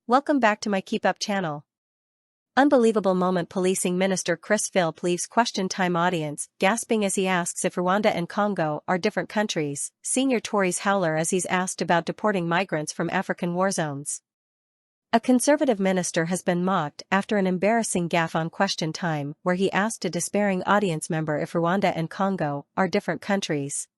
Welcome back to my KEEPUP channel. Unbelievable moment. Policing Minister Chris Philp leaves question time audience gasping as he asks if Rwanda and Congo are different countries. Senior Tory's howler as he's asked about deporting migrants from African war zones. A conservative minister has been mocked after an embarrassing gaffe on question time where he asked a despairing audience member if Rwanda and Congo are different countries.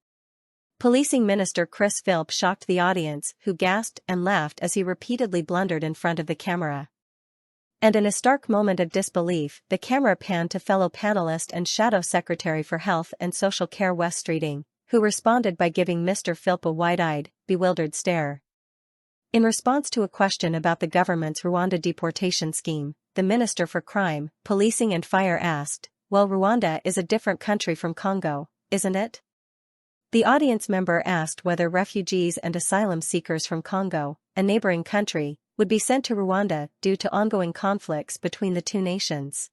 Policing Minister Chris Philp shocked the audience, who gasped and laughed as he repeatedly blundered in front of the camera. And in a stark moment of disbelief, the camera panned to fellow panelist and Shadow Secretary for Health and Social Care Wes Streeting, who responded by giving Mr. Philp a wide-eyed, bewildered stare. In response to a question about the government's Rwanda deportation scheme, the Minister for Crime, Policing and Fire asked, "Well, Rwanda is a different country from Congo, isn't it?" The audience member asked whether refugees and asylum seekers from Congo, a neighboring country, would be sent to Rwanda due to ongoing conflicts between the two nations.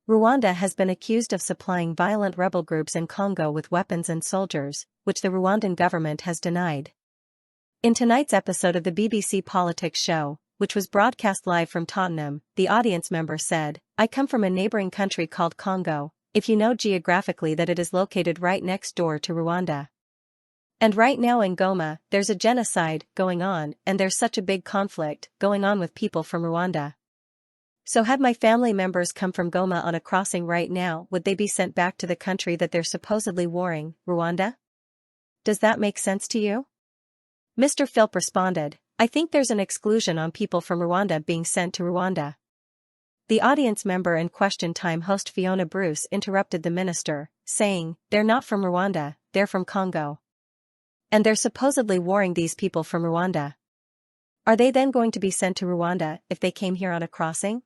Rwanda has been accused of supplying violent rebel groups in Congo with weapons and soldiers, which the Rwandan government has denied. In tonight's episode of the BBC Politics show, which was broadcast live from Tottenham, the audience member said, "I come from a neighboring country called Congo, if you know geographically that it is located right next door to Rwanda. And right now in Goma, there's a genocide going on and there's such a big conflict going on with people from Rwanda. So had my family members come from Goma on a crossing right now, would they be sent back to the country that they're supposedly warring, Rwanda? Does that make sense to you?" Mr. Philp responded, "I think there's an exclusion on people from Rwanda being sent to Rwanda." The audience member and question time host Fiona Bruce interrupted the minister, saying, "They're not from Rwanda, they're from Congo. And they're supposedly warring these people from Rwanda. Are they then going to be sent to Rwanda if they came here on a crossing?"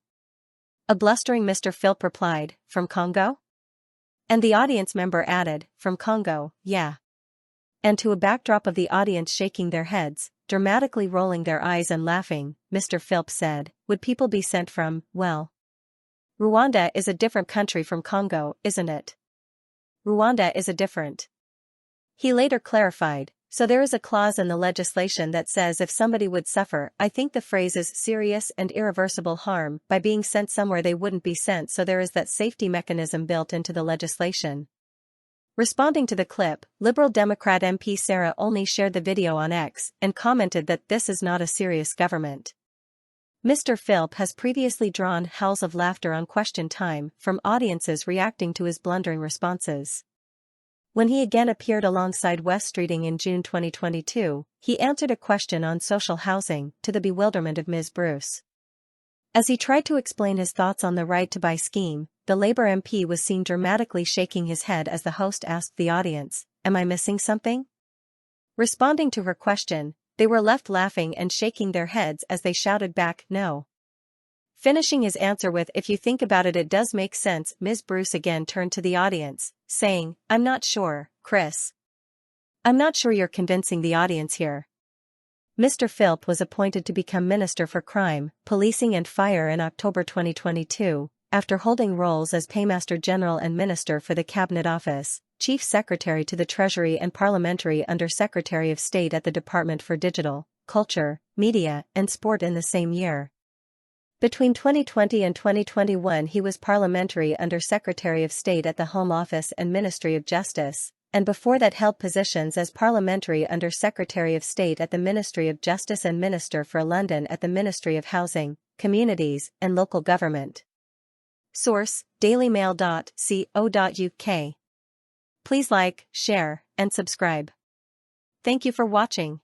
A blustering Mr. Philp replied, "From Congo?" And the audience member added, "From Congo, yeah." And to a backdrop of the audience shaking their heads, dramatically rolling their eyes and laughing, Mr. Philp said, "Would people be sent from, well, Rwanda is a different country from Congo, isn't it? Rwanda is a different." He later clarified, "So there is a clause in the legislation that says if somebody would suffer, I think the phrase is serious and irreversible harm, by being sent somewhere they wouldn't be sent, so there is that safety mechanism built into the legislation." Responding to the clip, Liberal Democrat MP Sarah Olney shared the video on X and commented that this is not a serious government. Mr. Philp has previously drawn howls of laughter on question time from audiences reacting to his blundering responses. When he again appeared alongside Wes Streeting in June 2022, he answered a question on social housing, to the bewilderment of Ms. Bruce. As he tried to explain his thoughts on the right to buy scheme, the Labour MP was seen dramatically shaking his head as the host asked the audience, "Am I missing something?" Responding to her question, they were left laughing and shaking their heads as they shouted back, "No." Finishing his answer with, "If you think about it, it does make sense." Ms. Bruce again turned to the audience, saying, "I'm not sure, Chris. I'm not sure you're convincing the audience here." Mr. Philp was appointed to become Minister for Crime, Policing and Fire in October 2022, after holding roles as Paymaster General and Minister for the Cabinet Office, Chief Secretary to the Treasury and Parliamentary Under Secretary of State at the Department for Digital, Culture, Media and Sport in the same year. Between 2020 and 2021 he was Parliamentary Under Secretary of State at the Home Office and Ministry of Justice, and before that held positions as Parliamentary Under Secretary of State at the Ministry of Justice and Minister for London at the Ministry of Housing, Communities and Local Government. Source: dailymail.co.uk. Please like, share, and subscribe. Thank you for watching.